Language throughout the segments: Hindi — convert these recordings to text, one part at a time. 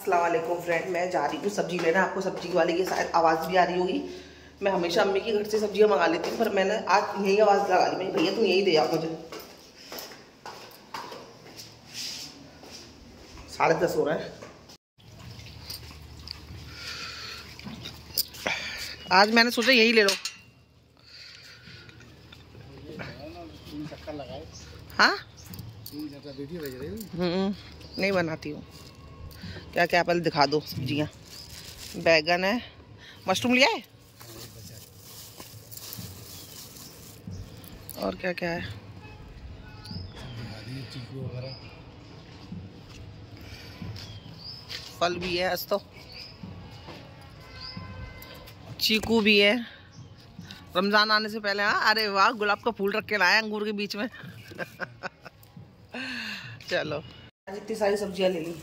अस्सलाम वालेकुम फ्रेंड, मैं जा रही हूँ सब्जी लेना। आपको सब्जी वाले की शायद आवाज़ भी आ रही होगी। मैं हमेशा अम्मी के घर से सब्जियाँ मंगा लेती हूँ, पर मैंने आज यही आवाज़ लगा ली, मैं भैया तुम यही दे आओ मुझे। 10:30 हो रहा है। आज मैंने सोचा यही ले लो। हाँ नहीं बनाती हूँ। क्या क्या पहले दिखा दो सब्जियाँ। बैगन है, मशरूम लिया है, और क्या क्या है, फल भी है, आज तो चीकू भी है। रमजान आने से पहले। हाँ, अरे वाह, गुलाब का फूल रख के लाया अंगूर के बीच में। चलो, आज इतनी सारी सब्जियां ले ली।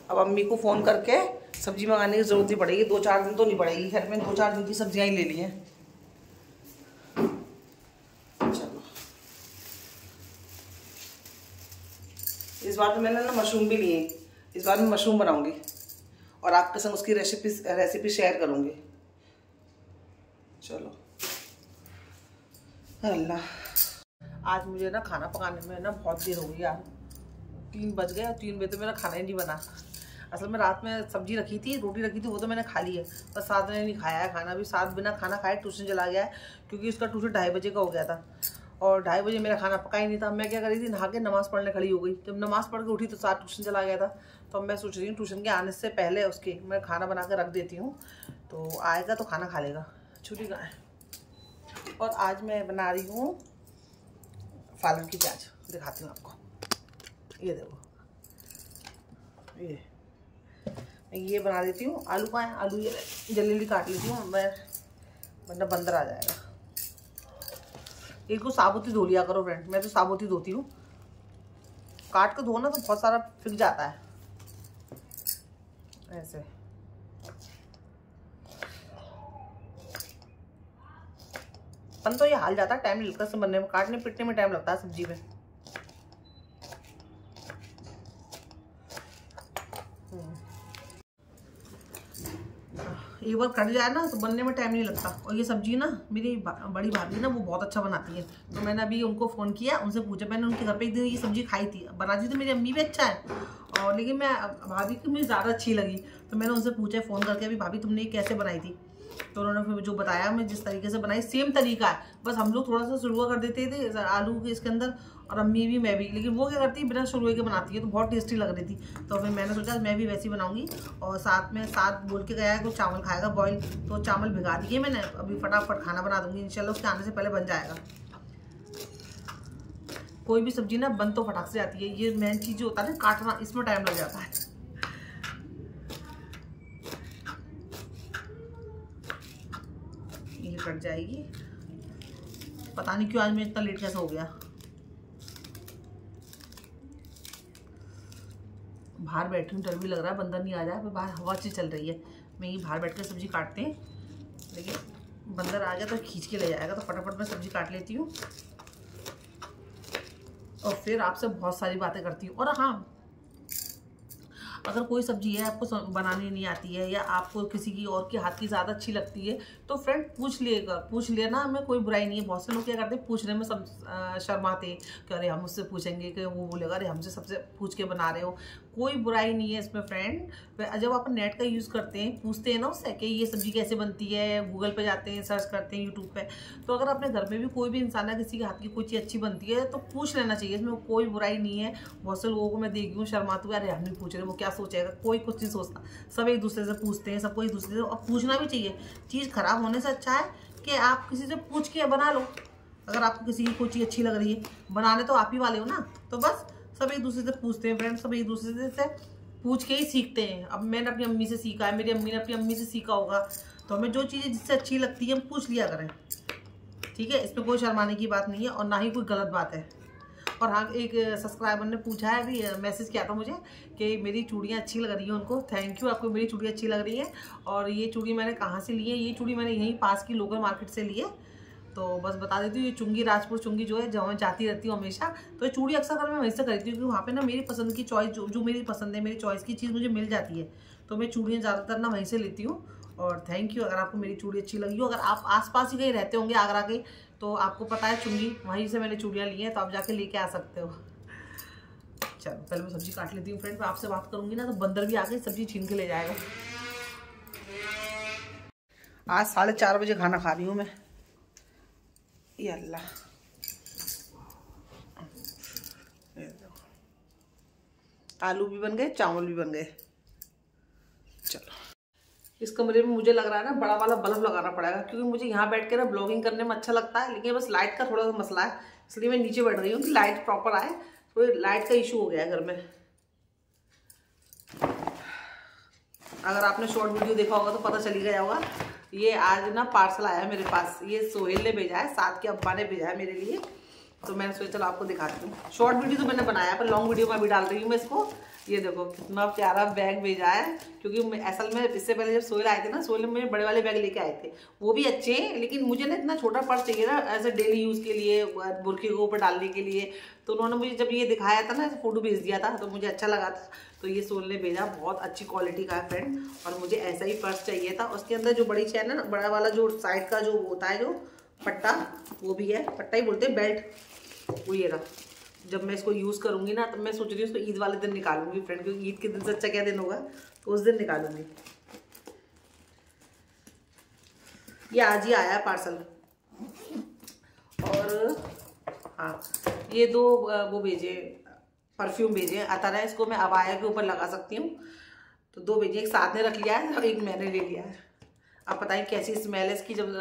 अब अम्मी को फ़ोन करके सब्जी मंगाने की ज़रूरत नहीं पड़ेगी। 2-4 दिन तो नहीं पड़ेगी, घर में 2-4 दिन की सब्जियां ही ले ली हैं। चलो, इस बार तो मैंने ना मशरूम भी लिए। इस बार मैं मशरूम बनाऊंगी और आपके संग उसकी रेसिपी शेयर करूंगी। चलो, अल्लाह, आज मुझे ना खाना पकाने में ना बहुत देर हो गई यार। 3 बज गए और 3 बजे तो मेरा खाना ही नहीं बना। असल में रात में सब्जी रखी थी, रोटी रखी थी, वो तो मैंने खा ली है, पर साथ में नहीं खाया है खाना भी। साथ बिना खाना खाए ट्यूशन चला गया है, क्योंकि उसका ट्यूशन 2:30 बजे का हो गया था और 2:30 बजे मेरा खाना पका ही नहीं था। मैं क्या करी थी, नहा के नमाज़ पढ़ने खड़ी हो गई। जब नमाज़ पढ़ के उठी तो साथ ट्यूशन चला गया था। तो अब मैं सोच रही हूँ ट्यूशन के आने से पहले उसके मैं खाना बना कर रख देती हूँ, तो आएगा तो खाना खा लेगा। छुट्टी कहाँ है। और आज मैं बना रही हूँ पालक की प्याज, दिखाती हूँ आपको। ये देखो, ये बना देती हूँ। आलू का है, आलू ये जल्दी जल्दी काट लेती हूँ मैं, वरना बंदर आ जाएगा। इनको साबुत ही धो लिया करो फ्रेंड, मैं तो साबुत ही धोती हूँ। काट के धो ना तो बहुत सारा फिक जाता है ऐसे। तो ये हाल जाता है, टाइम नहीं लगता सब बनने में, काटने पीटने में टाइम लगता है सब्जी में। एक बार कट जाए ना तो बनने में टाइम नहीं लगता। और ये सब्जी ना मेरी बड़ी भाभी ना वो बहुत अच्छा बनाती है, तो मैंने अभी उनको फ़ोन किया, उनसे पूछा। मैंने उनके घर पे एक दिन ये सब्जी खाई थी, बनाती तो मेरी अम्मी भी अच्छा है, और लेकिन मैं भाभी की मुझे ज़्यादा अच्छी लगी। तो मैंने उनसे पूछा फ़ोन करके, अभी भाभी तुमने ये कैसे बनाई थी। तो उन्होंने फिर जो बताया, मैं जिस तरीके से बनाई सेम तरीका है, बस हम लोग थोड़ा सा सुलवा कर देते थे आलू के इसके अंदर, और अम्मी भी मैं भी। लेकिन वो क्या करती है, बिना सुलवे के बनाती है, तो बहुत टेस्टी लग रही थी। तो फिर मैंने सोचा मैं भी वैसी बनाऊंगी। और साथ बोल के गया है कि चावल खाएगा बॉयल, तो चावल भिगा दिए मैंने। अभी फटाफट खाना बना दूंगी इंशाल्लाह, उसके आने से पहले बन जाएगा। कोई भी सब्जी ना बन तो फटाक से जाती है, ये मेन चीज़ जो होता है ना काटना, इसमें टाइम लग जाता है। ये कट जाएगी। पता नहीं क्यों आज मैं इतना लेट कैसे हो गया। बाहर बैठी हूँ, डर भी लग रहा है बंदर नहीं आ जाए, पर बाहर हवा अच्छी चल रही है। मैं ये बाहर बैठ कर सब्जी काटते हैं, लेकिन बंदर आ गया तो खींच के ले जाएगा, तो फटाफट मैं सब्जी काट लेती हूँ और फिर आपसे बहुत सारी बातें करती हूँ। और हाँ, अगर कोई सब्जी है आपको बनानी नहीं आती है, या आपको किसी की और के हाथ की ज़्यादा अच्छी लगती है, तो फ्रेंड पूछ लेना, हमें कोई बुराई नहीं है। बहुत से लोग क्या करते हैं, पूछने में सब शर्माते कि अरे हम उससे पूछेंगे कि वो बोलेगा अरे हमसे सबसे पूछ के बना रहे हो। कोई बुराई नहीं है इसमें फ्रेंड। जब आप नेट का यूज़ करते हैं, पूछते हैं ना उससे कि ये सब्ज़ी कैसे बनती है, गूगल पे जाते हैं, सर्च करते हैं यूट्यूब पे, तो अगर अपने घर में भी कोई भी इंसान है किसी के हाथ की कोई चीज़ अच्छी बनती है तो पूछ लेना चाहिए, इसमें कोई बुराई नहीं है। बहुत से लोगों को मैं देखी हूँ शर्माते हुए, अरे हम नहीं पूछ रहे, वो क्या सोचेगा। कोई कुछ नहीं सोचता, सब एक दूसरे से पूछते हैं, सबको एक दूसरे से। और पूछना भी चाहिए, चीज़ खराब होने से अच्छा है कि आप किसी से पूछ के बना लो। अगर आपको किसी की कोई चीज़ अच्छी लग रही है, बनाने तो आप ही वाले हो ना, तो बस सब एक दूसरे से पूछते हैं फ्रेंड, सब एक दूसरे से पूछ के ही सीखते हैं। अब मैंने अपनी अम्मी से सीखा है, मेरी अम्मी ने अपनी अम्मी से सीखा होगा, तो हमें जो चीज़ें जिससे अच्छी लगती है हम पूछ लिया करें, ठीक है। इसमें कोई शर्माने की बात नहीं है और ना ही कोई गलत बात है। और हाँ, एक सब्सक्राइबर ने पूछा है, अभी मैसेज किया था मुझे कि मेरी चूड़ियाँ अच्छी लग रही हैं उनको। थैंक यू, आपको मेरी चूड़ी अच्छी लग रही है। और ये चूड़ी मैंने कहाँ से ली है, ये चूड़ी मैंने यहीं पास की लोकल मार्केट से ली है। तो बस बता देती हूँ, ये चुंगी राजपुर चुंगी जो है, जहाँ मैं जाती रहती हूँ हमेशा, तो ये चूड़ी अक्सर कर मैं वहीं से खरीदती हूँ, क्योंकि वहाँ पे ना मेरी पसंद की चॉइस जो मेरी पसंद है, मेरी चॉइस की चीज़ मुझे मिल जाती है। तो मैं चूड़ियाँ ज़्यादातर ना वहीं से लेती हूँ। और थैंक यू, अगर आपको मेरी चूड़ी अच्छी लगी हो, अगर आप आसपास ही कहीं रहते होंगे आगरा के, तो आपको पता है चुंगी वहीं से मैंने चूड़ियाँ ली हैं, तो आप जाके लेके आ सकते हो। चलो पहले मैं सब्जी काट लेती हूँ फ्रेंड, मैं आपसे बात करूँगी ना तो बंदर भी आके सब्जी छीन के ले जाएगा। आज 4:30 बजे खाना खा रही हूँ मैं। ये अल्लाह, आलू भी बन गए, चावल भी बन गए। चलो, इस कमरे में मुझे लग रहा है ना बड़ा वाला बल्ब लगाना पड़ेगा, क्योंकि मुझे यहाँ बैठ के ना ब्लॉगिंग करने में अच्छा लगता है, लेकिन बस लाइट का थोड़ा सा मसला है, इसलिए मैं नीचे बैठ रही हूँ कि लाइट प्रॉपर आए। तो लाइट का इशू हो गया है घर में। अगर आपने शॉर्ट वीडियो देखा होगा तो पता चली गया होगा। ये आज ना पार्सल आया है मेरे पास, ये सोहेल ने भेजा है, साथ के अब्बा ने भेजा है मेरे लिए, तो मैंने सोचा चलो आपको दिखाती हूँ। शॉर्ट वीडियो तो मैंने बनाया पर लॉन्ग वीडियो में भी डाल रही हूँ मैं इसको। ये देखो कितना प्यारा बैग भेजा है, क्योंकि असल में इससे पहले जब सोहेल आए थे ना, सोहेल में बड़े वाले बैग लेके आए थे, वो भी अच्छे हैं, लेकिन मुझे ना इतना छोटा पर्स चाहिए ना एज ए डेली यूज़ के लिए, बुरखे के ऊपर डालने के लिए। तो उन्होंने मुझे जब ये दिखाया था ना, फोटो भेज दिया था, तो मुझे अच्छा लगा था, तो ये सोहेल ने भेजा। बहुत अच्छी क्वालिटी का है फ्रेंड, और मुझे ऐसा ही पर्स चाहिए था। उसके अंदर जो बड़ी चैन है ना, बड़ा वाला जो साइड का जो होता है जो पट्टा, वो भी है, पट्टा ही बोलते हैं, बेल्ट, वो ये रहा। जब मैं इसको यूज़ करूँगी ना, तब मैं सोच रही हूँ इसको ईद वाले दिन निकालूंगी फ्रेंड, क्योंकि ईद के दिन से अच्छा क्या दिन होगा, तो उस दिन निकालूंगी। ये आज ही आया है पार्सल। और हाँ, ये 2 वो भेजे, परफ्यूम भेजे, आता रहा है, इसको मैं अबाया के ऊपर लगा सकती हूँ। तो 2 भेजे, एक साथ ने रख लिया है और एक मैंने ले लिया है। आप बताएं कैसी स्मेल है इसकी, जब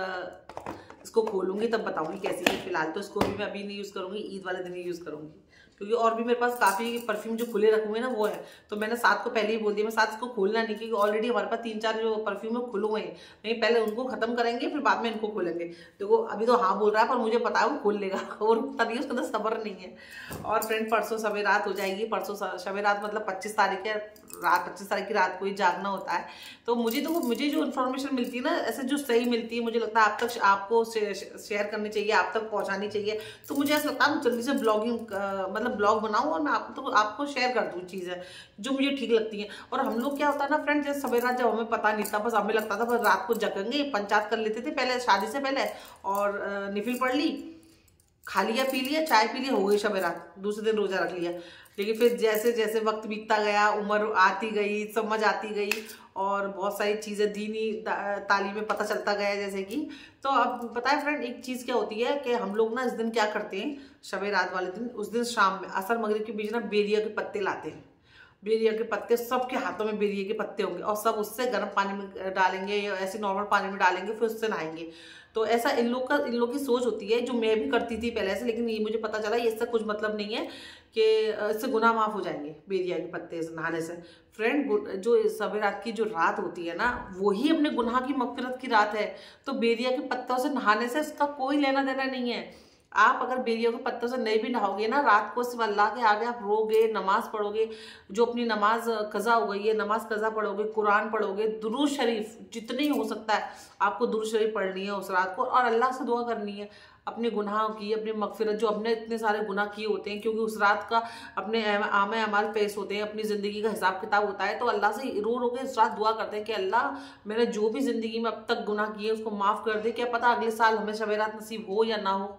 इसको खोलूंगी तब बताऊंगी कैसी है। फिलहाल तो इसको भी मैं अभी नहीं यूज़ करूंगी, ईद वाले दिन ही यूज़ करूंगी, क्योंकि और भी मेरे पास काफ़ी परफ्यूम जो खुले रखे हुए ना वो है। तो मैंने साथ को पहले ही बोल दिया, मैं साथ इसको खोलना नहीं, क्योंकि ऑलरेडी हमारे पास 3-4 जो परफ्यूम है खुले हुए हैं, नहीं पहले उनको खत्म करेंगे, फिर बाद में इनको खोलेंगे। देखो अभी तो हाँ बोल रहा है, पर मुझे पता है वो खोल लेगा, और तभी उसके अंदर सब्र नहीं है। और फ्रेंड परसों शब रात हो जाएगी, परसों शब रात मतलब 25 तारीख है, रात 25 तारीख की रात को ही जागना होता है। तो मुझे जो इन्फॉर्मेशन मिलती है ना, ऐसे जो सही मिलती है, मुझे लगता है आप तक आपको शेयर करनी चाहिए, आप तक पहुंचानी चाहिए। तो मुझे ऐसा लगता है जल्दी से ब्लॉगिंग मतलब ब्लॉग बनाऊं और मैं आपको शेयर कर दूं चीज़ें जो मुझे ठीक लगती हैं। और हम लोग क्या होता है ना फ्रेंड, जैसे सवेरे रात जब हमें पता नहीं था, बस हमें लगता था बस रात को जगेंगे, पंचायत कर लेते थे पहले शादी से पहले, और निफिल पढ़ ली, खा लिया पी लिया, चाय पी लिया, हो गई शब रात, दूसरे दिन रोजा रख लिया। लेकिन फिर जैसे जैसे वक्त बीतता गया, उम्र आती गई, समझ आती गई, और बहुत सारी चीज़ें दीनी तालीम में पता चलता गया, जैसे कि तो अब पता है फ्रेंड एक चीज़ क्या होती है कि हम लोग ना इस दिन क्या करते हैं, शब रात वाले दिन, उस दिन शाम में असर मगरिब के बीच ना बेरिया के पत्ते लाते हैं। बेरिया के पत्ते, सबके हाथों में बेरिया के पत्ते होंगे, और सब उससे गर्म पानी में डालेंगे या ऐसे नॉर्मल पानी में डालेंगे, फिर उससे नहाएंगे। तो ऐसा इन लोग की सोच होती है, जो मैं भी करती थी पहले से, लेकिन ये मुझे पता चला ये इससे कुछ मतलब नहीं है कि इससे गुनाह माफ हो जाएंगे बेरिया के पत्ते से नहाने से। फ्रेंड जो शब रात की जो रात होती है ना, वही अपने गुनाह की मग़फ़िरत की रात है। तो बेरिया के पत्तों से नहाने से इसका कोई लेना देना नहीं है। आप अगर बेरियों के पत्तों से नहीं भी नहाओगे ना, रात को सिर्फ अल्लाह के आगे आप रोगे, नमाज पढ़ोगे, जो अपनी नमाज कज़ा हो गई है नमाज कज़ा पढ़ोगे, कुरान पढ़ोगे, दुरूद शरीफ जितनी हो सकता है आपको दुरूद शरीफ पढ़नी है उस रात को, और अल्लाह से दुआ करनी है अपने गुनाहों की, अपनी मग़फ़िरत, जो अपने इतने सारे गुनाह किए होते हैं, क्योंकि उस रात का अपने आमे अमाल पेश होते हैं, अपनी ज़िंदगी का हिसाब किताब होता है। तो अल्लाह से रो रो के उस रात दुआ करते हैं कि अल्लाह मैंने जो भी ज़िंदगी में अब तक गुनाह किए उसको माफ़ कर दे, क्या पता अगले साल हमें शब रात नसीब हो या ना हो।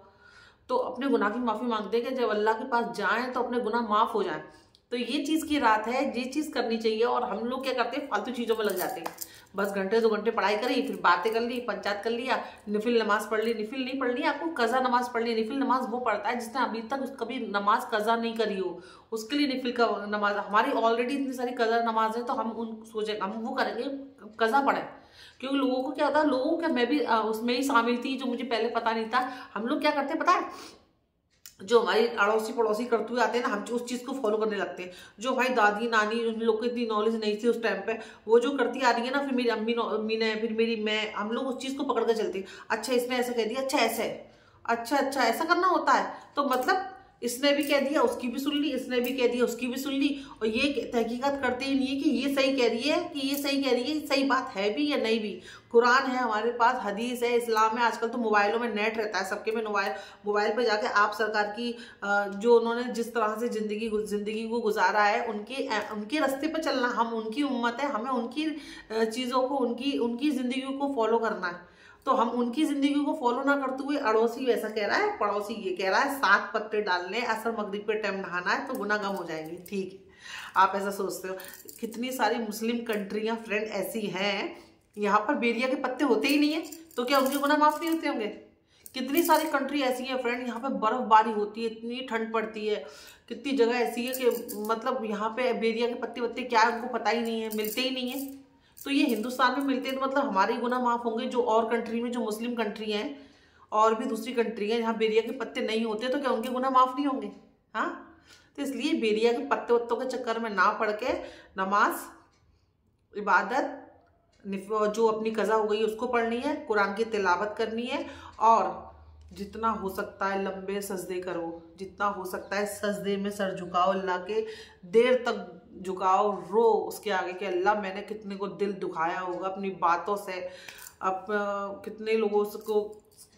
तो अपने गुनाह की माफ़ी मांगते हैं कि जब अल्लाह के पास जाएं तो अपने गुनाह माफ़ हो जाएं। तो ये चीज़ की रात है, ये चीज़ करनी चाहिए। और हम लोग क्या करते हैं, फालतू चीज़ों में लग जाते हैं, बस घंटे 2 घंटे पढ़ाई करी, फिर बातें कर ली, पंचायत कर लिया, निफिल नमाज पढ़ ली। निफिल नहीं पढ़नी है आपको, कज़ा नमाज पढ़ ली। निफिल नमाज वो पढ़ता है जिसने अभी तक कभी नमाज कज़ा नहीं करी हो, उसके लिए निफिल का नमाज। हमारी ऑलरेडी इतनी सारी कज़ा नमाज है, तो हम उन सोचे हम वो करेंगे, कज़ा पढ़ें। क्योंकि लोगों को क्या होता है, लोगों को मैं भी उसमें ही शामिल थी, जो मुझे पहले पता नहीं था। हम लोग क्या करते हैं पता है, जो हमारी अड़ोसी पड़ोसी करते हुए आते हैं ना, हम उस चीज़ को फॉलो करने लगते हैं। जो भाई दादी नानी उन लोग को इतनी नॉलेज नहीं थी उस टाइम पे, वो जो करती आ रही है ना, फिर मेरी अम्मी ने, फिर मेरी मैं, हम लोग उस चीज़ को पकड़ कर चलते हैं। अच्छा इसने ऐसा कह दिया, अच्छा ऐसा है, अच्छा ऐसा करना होता है, तो मतलब इसने भी कह दिया उसकी भी सुन ली, इसने भी कह दिया उसकी भी सुन ली, और ये तहकीकात करते ही नहीं है कि ये सही कह रही है कि ये सही कह रही है, सही बात है भी या नहीं भी। कुरान है हमारे पास, हदीस है, इस्लाम है, आजकल तो मोबाइलों में नेट रहता है सबके में, मोबाइल पर जाके आप सरकार की जो उन्होंने जिस तरह से जिंदगी को गुजारा है, उनके रास्ते पर चलना। हम उनकी उम्मत है, हमें उनकी चीज़ों को, उनकी जिंदगी को फॉलो करना है। तो हम उनकी जिंदगी को फॉलो ना करते हुए अड़ोसी वैसा कह रहा है, पड़ोसी ये कह रहा है, 7 पत्ते डालने, असर मगरिब पे टाइम नहाना है तो गुनाह कम हो जाएंगे। ठीक है, आप ऐसा सोचते हो। कितनी सारी मुस्लिम कंट्रियां फ्रेंड ऐसी हैं, यहाँ पर बेरिया के पत्ते होते ही नहीं है, तो क्या उनके गुनाह माफ नहीं होते होंगे? कितनी सारी कंट्री ऐसी है फ्रेंड, यहाँ पे बर्फबारी होती है, इतनी ठंड पड़ती है, कितनी जगह ऐसी है कि मतलब यहाँ पे बेरिया के पत्ते क्या है उनको पता ही नहीं है, मिलते ही नहीं है। तो ये हिंदुस्तान में मिलते हैं तो मतलब हमारे गुनाह माफ होंगे। जो और कंट्री में, जो मुस्लिम कंट्री हैं और भी दूसरी कंट्री हैं जहाँ बेरिया के पत्ते नहीं होते, तो क्या उनके गुनाह माफ नहीं होंगे? हाँ, तो इसलिए बेरिया के पत्ते वत्तों के चक्कर में ना पड़ के नमाज, इबादत, जो अपनी कज़ा हो गई उसको पढ़नी है, कुरान की तिलावत करनी है, और जितना हो सकता है लंबे सजदे करो, जितना हो सकता है सजदे में सर झुकाओ, अल्लाह के देर तक झुकाओ, रो उसके आगे कि अल्लाह मैंने कितने को दिल दुखाया होगा अपनी बातों से, अब कितने लोगों को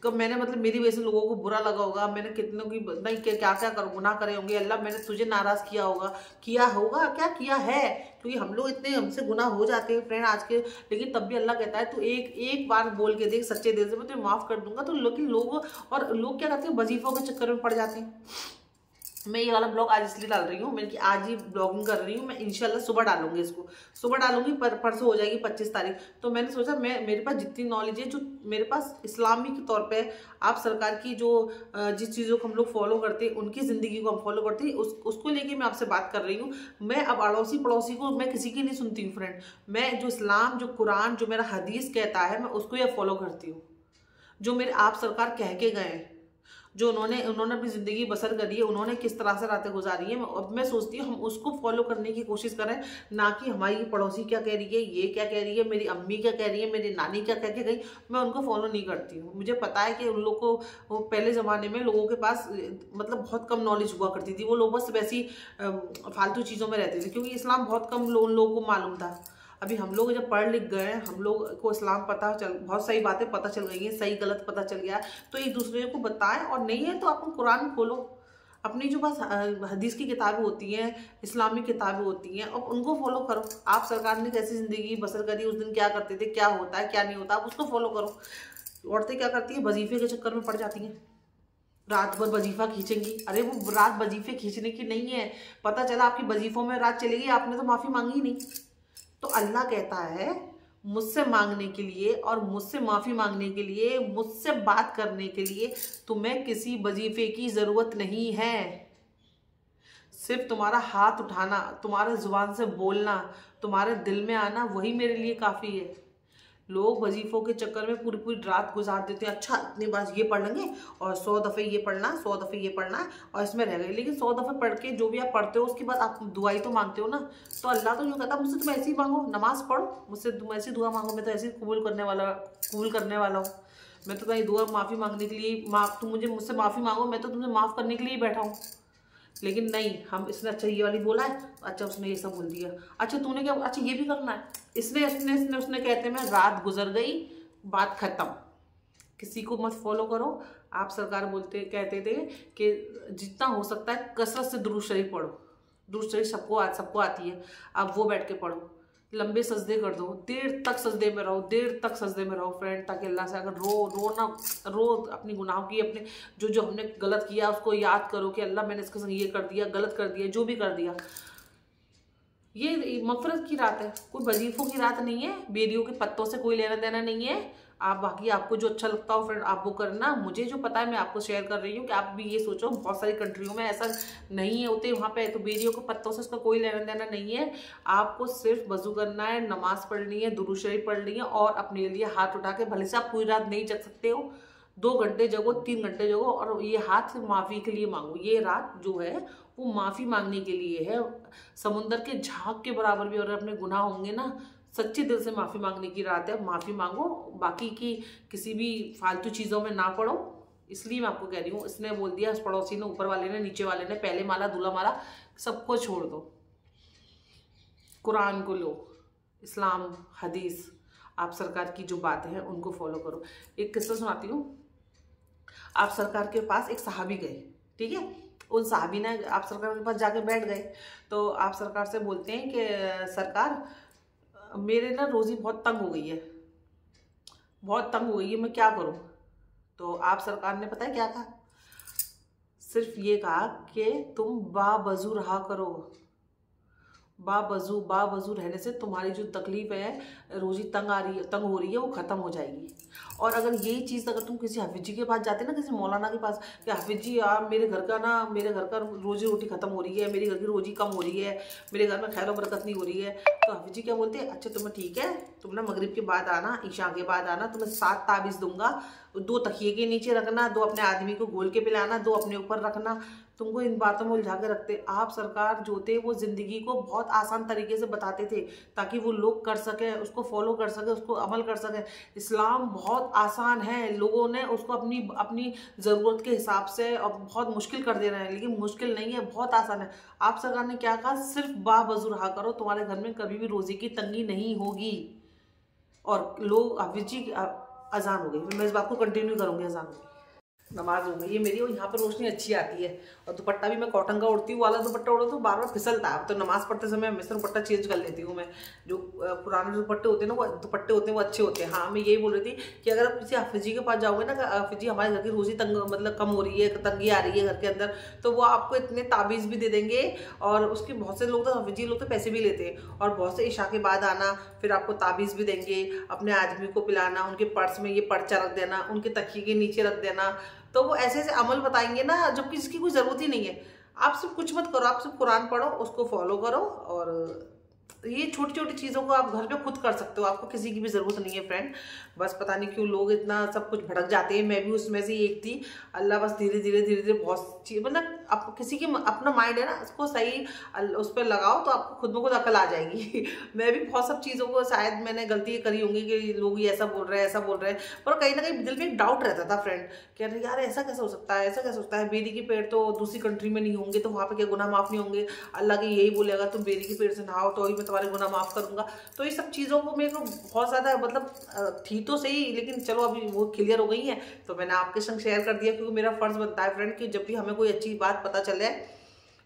कब मैंने मतलब मेरी वजह से लोगों को बुरा लगा होगा, मैंने कितनों की नहीं क्या क्या कर गुनाह करे होंगे, अल्लाह मैंने तुझे नाराज़ किया होगा क्या किया है, क्योंकि हम लोग इतने हमसे गुनाह हो जाते हैं फ्रेंड आज के। लेकिन तब भी अल्लाह कहता है तू एक बार बोल के देख सच्चे दिल से, मैं तुझे माफ़ कर दूंगा। तो लेकिन लोग क्या करते हैं, वजीफों के चक्कर में पड़ जाते हैं। मैं ये वाला ब्लॉग आज इसलिए डाल रही हूँ, मैंने कि आज ही ब्लॉगिंग कर रही हूँ मैं, इंशाल्लाह सुबह डालूंगी, इसको सुबह डालूंगी, परसों हो जाएगी 25 तारीख। तो मैंने सोचा मेरे पास जितनी नॉलेज है, जो मेरे पास इस्लामी के तौर पे आप सरकार की जो जिस चीज़ों को हम लोग फॉलो करते हैं, उनकी ज़िंदगी को हम फॉलो करते हैं, उसको लेके मैं आपसे बात कर रही हूँ। मैं अब अड़ोसी पड़ोसी को मैं किसी की नहीं सुनती हूँ फ्रेंड। मैं जो इस्लाम, जो कुरान, जो मेरा हदीस कहता है, मैं उसको यह फॉलो करती हूँ। जो मेरे आप सरकार कह के गए हैं, जो उन्होंने अपनी ज़िंदगी बसर करी है, उन्होंने किस तरह से रातें गुजारी हैं, अब मैं सोचती हूँ हम उसको फॉलो करने की कोशिश करें, ना कि हमारी पड़ोसी क्या कह रही है, ये क्या कह रही है, मेरी अम्मी क्या कह रही है, मेरी नानी क्या कह के गई, मैं उनको फॉलो नहीं करती हूँ। मुझे पता है कि उन लोग को पहले ज़माने में लोगों के पास मतलब बहुत कम नॉलेज हुआ करती थी, वो लोग बस वैसी फालतू चीज़ों में रहते थे, क्योंकि इस्लाम बहुत कम उन लोगों को मालूम था। अभी हम लोग जब पढ़ लिख गए, हम लोग को इस्लाम बहुत सही बातें पता चल गई हैं, सही गलत पता चल गया, तो एक दूसरे को बताएं। और नहीं है तो आप कुरान खोलो, अपनी जो बस हदीस की किताबें होती हैं, इस्लामी किताबें होती हैं, अब उनको फॉलो करो। आप सरकार ने कैसी ज़िंदगी बसर करी, उस दिन क्या करते थे, क्या होता है क्या नहीं होता, आप उसको फॉलो करो। औरतें क्या करती हैं, वजीफे के चक्कर में पड़ जाती हैं, रात भर वजीफा खींचेंगी। अरे वो रात वजीफे खींचने की नहीं है, पता चला आपकी वजीफों में रात चलेगी, आपने तो माफ़ी मांगी ही नहीं। तो अल्लाह कहता है मुझसे मांगने के लिए और मुझसे माफ़ी मांगने के लिए, मुझसे बात करने के लिए तुम्हें किसी वजीफे की ज़रूरत नहीं है। सिर्फ तुम्हारा हाथ उठाना, तुम्हारे ज़ुबान से बोलना, तुम्हारे दिल में आना, वही मेरे लिए काफ़ी है। लोग वजीफ़ों के चक्कर में पूरी पूरी रात गुजार देते हैं, अच्छा इतनी बार ये पढ़ लेंगे और 100 दफ़े ये पढ़ना, 100 दफ़े ये पढ़ना, और इसमें रह गए। लेकिन 100 दफ़े पढ़ के जो भी आप पढ़ते हो उसके बाद आप दुआई तो मांगते हो ना। तो अल्लाह तो यूँ कहता है मुझसे तुम ऐसे ही मांगो, नमाज़ पढ़ो, मुझसे तुम ऐसी दुआ मांगो, मैं तो ऐसे ही कबूल करने वाला हूँ। मैं तो कहीं दुआ माफ़ी मांगने के लिए, तुम मुझसे माफ़ी मांगो, मैं तो तुम्हें माफ़ करने के लिए ही बैठा हूँ। लेकिन नहीं, हम इसने अच्छा ये वाली बोला है, अच्छा उसने ये सब बोल दिया, अच्छा तूने क्या, अच्छा ये भी करना है, उसने कहते में रात गुजर गई, बात खत्म। किसी को मत फॉलो करो। आप सरकार कहते थे कि जितना हो सकता है कसरत से दुरूद शरीफ पढ़ो। दुरूद शरीफ सबको आती है, आप वो बैठ के पढ़ो, लंबे सजदे कर दो, देर तक सजदे में रहो फ्रेंड, ताकि अल्लाह से अगर रो अपनी गुनाहों की, अपने जो हमने गलत किया उसको याद करो कि अल्लाह मैंने इसके संग ये कर दिया, गलत कर दिया, जो भी कर दिया। ये मगफरत की रात है, कोई वजीफों की रात नहीं है, बेरियों के पत्तों से कोई लेना देना नहीं है। आप बाकी आपको जो अच्छा लगता हो फ्रेंड आप वो करना। मुझे जो पता है मैं आपको शेयर कर रही हूँ कि आप भी ये सोचो, बहुत सारी कंट्रियों में ऐसा नहीं होते, वहाँ पे तो बेरियों के पत्तों से उसका कोई लेना देना नहीं है। आपको सिर्फ वजू करना है, नमाज पढ़नी है, दुरूद शरीफ पढ़नी है, और अपने लिए हाथ उठा के, भले से आप पूरी रात नहीं जग सकते हो, 2 घंटे जगो, 3 घंटे जगो, और ये हाथ माफ़ी के लिए मांगो। ये रात जो है वो माफ़ी मांगने के लिए है। समुंदर के झाग के बराबर भी अगर अपने गुनाह होंगे ना, सच्चे दिल से माफ़ी मांगने की रात है, माफ़ी मांगो। बाकी की किसी भी फालतू चीज़ों में ना पड़ो, इसलिए मैं आपको कह रही हूँ, इसने बोल दिया, उस पड़ोसी ने, ऊपर वाले ने, नीचे वाले ने, पहले माला दूल्हा माला सबको छोड़ दो, कुरान को लो, इस्लाम, हदीस, आप सरकार की जो बातें हैं उनको फॉलो करो। एक किस्सा सुनाती हूँ। आप सरकार के पास एक सहाबी गए, ठीक है, उन सहाबी ने आप सरकार के पास जाके बैठ गए, तो आप सरकार से बोलते हैं कि सरकार मेरे ना रोज़ी बहुत तंग हो गई है, बहुत तंग हो गई है, मैं क्या करूँ। तो आप सरकार ने पता है क्या कहा, सिर्फ ये कहा कि तुम बावजू रहा करो, बावजू रहने से तुम्हारी जो तकलीफ है, रोजी तंग हो रही है, वो ख़त्म हो जाएगी। और अगर यही चीज़ अगर तुम किसी हाफिज जी के पास जाते ना, किसी मौलाना के पास, कि हाफिज जी आप मेरे घर का रोजी रोटी ख़त्म हो रही है, मेरे घर की रोजी कम हो रही है, मेरे घर में खैर बरकत नहीं हो रही है, तो हाफिज जी क्या बोलते हैं, अच्छा तुम्हें ठीक है, तुम ना मगरिब के बाद आना, ईशा के बाद आना, तुम्हें 7 ताबीज़ दूंगा, 2 तकिए के नीचे रखना, 2 अपने आदमी को घोल के पिलाना, 2 अपने ऊपर रखना, तुमको इन बातों में उलझा के रखते। आप सरकार जो थे वो ज़िंदगी को बहुत आसान तरीके से बताते थे, ताकि वो लोग कर सकें, उसको फॉलो कर सकें, उसको अमल कर सकें। इस्लाम बहुत आसान है, लोगों ने उसको अपनी अपनी ज़रूरत के हिसाब से अब बहुत मुश्किल कर दे रहे हैं, लेकिन मुश्किल नहीं है, बहुत आसान है। आप सरकार ने क्या कहा, सिर्फ बावजू रहा करो, तुम्हारे घर में कभी भी रोज़ी की तंगी नहीं होगी। और लोग हाफिज जी अजान हो गई, फिर मैं इस बात को कंटिन्यू करूँगी, अजान हो गई, नमाज हो गई है मेरी, और यहाँ पर रोशनी अच्छी आती है, और दुपट्टा भी मैं कॉटन का उड़ती हूँ, वाला दुपट्टा उड़ो तो बार बार फिसलता है। अब तो नमाज पढ़ते समय हमेशा दुपट्टा चेंज कर लेती हूँ मैं। जो पुराने दुपट्टे होते हैं ना, वो दुपट्टे होते हैं वो अच्छे होते हैं। हाँ, मैं यही बोल रही थी कि अगर आप किसी हाफिज जी के पास जाओगे ना, हाफिज जी हमारे घर की रोजी तंग मतलब कम हो रही है, तंगी आ रही है घर के अंदर, तो वो आपको इतने ताबीज़ भी दे देंगे। और उसके बहुत से लोग तो हाफिज जी लोग तो पैसे भी लेते हैं, और बहुत से इशा के बाद आना, फिर आपको ताबीज़ भी देंगे, अपने आदमी को पिलाना, उनके पर्स में ये पर्चा रख देना, उनके तकिए के नीचे रख देना। तो वो ऐसे ऐसे अमल बताएंगे ना, जबकि इसकी कोई ज़रूरत ही नहीं है। आप सिर्फ कुछ मत करो, आप सिर्फ कुरान पढ़ो, उसको फॉलो करो, और ये छोटी छोटी चीज़ों को आप घर पे खुद कर सकते हो, आपको किसी की भी ज़रूरत नहीं है फ्रेंड। बस पता नहीं क्यों लोग इतना सब कुछ भटक जाते हैं, मैं भी उसमें से एक थी। अल्लाह बस धीरे धीरे बहुत चीज़, मतलब आप किसी के अपना माइंड है ना, उसको सही उस पर लगाओ तो आपको खुद ब खुद अकल आ जाएगी। मैं भी बहुत सब चीज़ों को शायद मैंने गलती करी होंगी कि लोग ये ऐसा बोल रहे हैं, ऐसा बोल रहे हैं, पर कहीं ना कहीं दिल में एक डाउट रहता था फ्रेंड, कि अरे यार ऐसा कैसे हो सकता है, ऐसा कैसे हो सकता है, बेरी के पेड़ तो दूसरी कंट्री में नहीं होंगे, तो वहाँ पे क्या गुनाह माफ़ नहीं होंगे। अल्लाह के यही बोलेगा तुम बेरी के पेड़ से नहाओ तो ही मैं तुम्हारे गुनाह माफ़ करूँगा। तो ये सब चीज़ों को मेरे को बहुत ज़्यादा मतलब थी तो सही, लेकिन चलो अभी वो क्लियर हो गई है, तो मैंने आपके संग शेयर कर दिया, क्योंकि मेरा फ़र्ज़ बनता है फ्रेंड कि जब भी हमें कोई अच्छी बात पता चले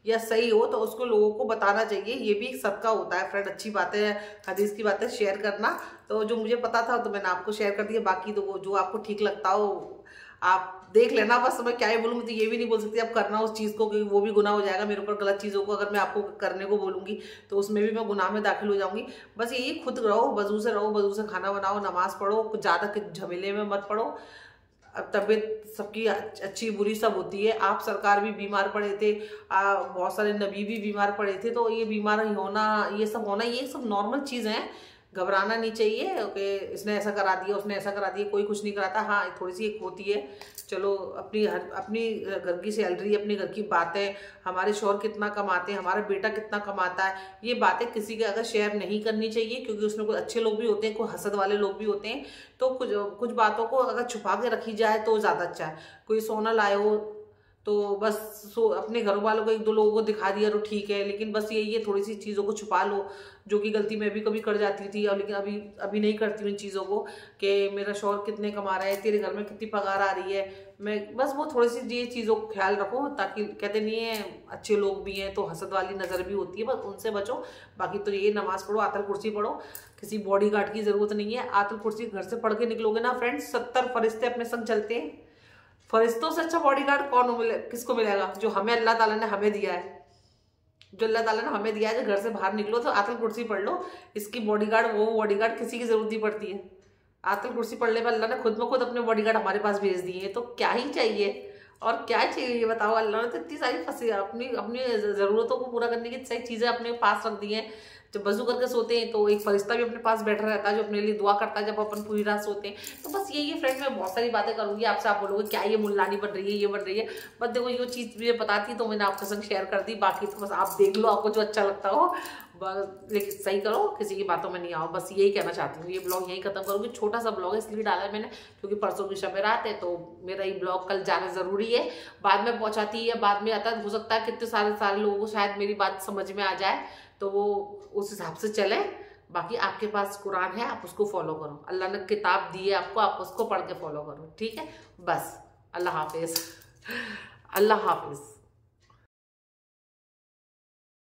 या सही हो तो उसको लोगों को बताना चाहिए। ये भी एक सदका होता है फ्रेंड, अच्छी बातें, हदीस की बातें शेयर करना। तो जो मुझे पता था तो मैंने आपको शेयर कर दिया, बाकी तो वो जो आपको ठीक लगता हो आप देख लेना। बस मैं क्या ही बोलूँगी, तो ये भी नहीं बोल सकती आप करना उस चीज़ को, क्योंकि वो भी गुनाह हो जाएगा मेरे ऊपर। गलत चीज़ों को अगर मैं आपको करने को बोलूँगी तो उसमें भी मैं गुनाह में दाखिल हो जाऊँगी। बस यही खुद रहो, वज़ू से रहो, वज़ू से खाना बनाओ, नमाज़ पढ़ो, कुछ ज़्यादा झमेले में मत पड़ो। अब तबीयत सबकी अच्छी बुरी सब होती है। आप सरकार भी बीमार पड़े थे, बहुत सारे नबी भी बीमार पड़े थे, तो ये बीमार होना, ये सब होना, ये सब नॉर्मल चीज़ हैं। घबराना नहीं चाहिए कि इसने ऐसा करा दिया, उसने ऐसा करा दिया, कोई कुछ नहीं कराता। हाँ, थोड़ी सी एक होती है, चलो अपनी घर की सैलरी, अपनी घर की बातें, हमारे शौहर कितना कमाते हैं, हमारा बेटा कितना कमाता है, ये बातें किसी के अगर शेयर नहीं करनी चाहिए, क्योंकि उसमें कुछ अच्छे लोग भी होते हैं, कुछ हसद वाले लोग भी होते हैं। तो कुछ बातों को अगर छुपा के रखी जाए तो ज़्यादा अच्छा है। कोई सोना लाए हो तो बस अपने घर वालों को 1-2 लोगों को दिखा दिया तो ठीक है, लेकिन बस यही है, थोड़ी सी चीज़ों को छुपा लो, जो कि गलती मैं भी कभी कर जाती थी, और लेकिन अभी नहीं करती हूँ इन चीज़ों को, कि मेरा शौहर कितने कमा रहा है, तेरे घर में कितनी पगार आ रही है। मैं बस वो थोड़ी सी ये चीज़ों को ख्याल रखो, ताकि कहते नहीं है अच्छे लोग भी हैं तो हसद वाली नज़र भी होती है, बस उनसे बचो। बाकी तो ये नमाज़ पढ़ो, आयतुल कुर्सी पढ़ो, किसी बॉडी गार्ड की ज़रूरत नहीं है। आयतुल कुर्सी घर से पढ़ के निकलोगे ना फ्रेंड्स, 70 फरिश्ते अपने संग चलते हैं। फरिश्तों से अच्छा बॉडीगार्ड किसको मिलेगा, जो हमें अल्लाह ताला ने हमें दिया है, जो अल्लाह ताला ने हमें दिया है। जो घर से बाहर निकलो तो आयतुल कुर्सी पढ़ लो, इसकी बॉडीगार्ड वो बॉडीगार्ड किसी की जरूरत नहीं पड़ती है। आयतुल कुर्सी पढ़ने पर अल्लाह ने खुद में खुद अपने बॉडीगार्ड हमारे पास भेज दिए हैं, तो क्या ही चाहिए, और क्या चाहिए ये बताओ। अल्लाह ने तो इतनी सारी अपनी ज़रूरतों को पूरा करने की सही चीज़ें अपने पास रख दी हैं। जब वज़ू करके सोते हैं तो एक फरिश्ता भी अपने पास बैठा रहता है, जो अपने लिए दुआ करता है जब अपन पूरी रात सोते हैं। तो बस यही है फ्रेंड, मैं बहुत सारी बातें करूँगी आपसे, आप बोलोगे क्या ये मुल्लानी बन रही है, ये बन रही है। बस देखो, ये चीज़ मुझे पता थी तो मैंने आपके संग शेयर कर दी, बाकी तो बस आप देख लो, आपको जो अच्छा लगता हो। लेकिन सही करो, किसी की बातों में नहीं आओ, बस यही कहना चाहती हूँ। ये ब्लॉग यहीं खत्म करूँगी, छोटा सा ब्लॉग है इसलिए डाला है मैंने, क्योंकि परसों की शब रात है, तो मेरा ये ब्लॉग कल जाना ज़रूरी है। बाद में पहुँचाती है या बाद में आता है, हो सकता है कितने सारे लोगों को शायद मेरी बात समझ में आ जाए, तो वो उस हिसाब से चले। बाकी आपके पास कुरान है, आप उसको फॉलो करो, अल्लाह ने किताब दी है आपको, आप उसको पढ़ के फॉलो करो, ठीक है। बस अल्लाह हाफिज़, अल्लाह हाफिज़।